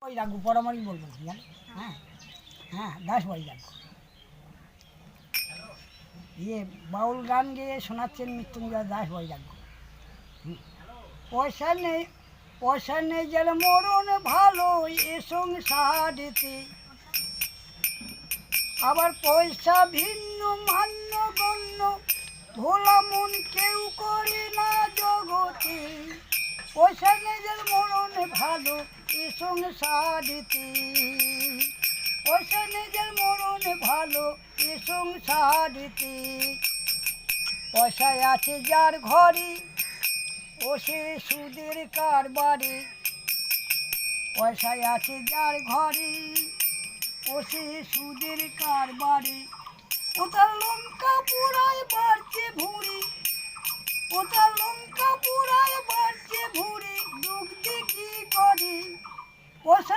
ওই রাখবো পরামর্শ বলবো জান। হ্যাঁ হ্যাঁ দাস ভাই রাখবো ইয়ে বাউল গান গেয়ে শোনাচ্ছেন মৃত্যুঞ্জয় দাস ভাই রাখবো। পয়সা নেই যার মরণ ভালো এ সংসারেতে, আবার পয়সা ভিন্ন মান্য গণ্য ভোলা মন কেউ করে না জগতে। পয়সা নেই যার মরণ ভালো এ সংসারেতে, পয়সা নেই যার মরণ ভালো এ সংসারেতে। পয়সায় আছে যার ঘরে ও সে সুদের কারবারে, পয়সায় আছে যার ঘরে ও সে সুদের কারবারে। ও তার লঙ্কা পুরায় বাড়ছে ভুঁড়ি, ও তার লঙ্কা পুরায় বাড়ছে ভুঁড়ি, দুঃখ দিয়ে কি করে। পয়সা